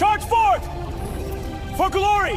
Charge forward for glory!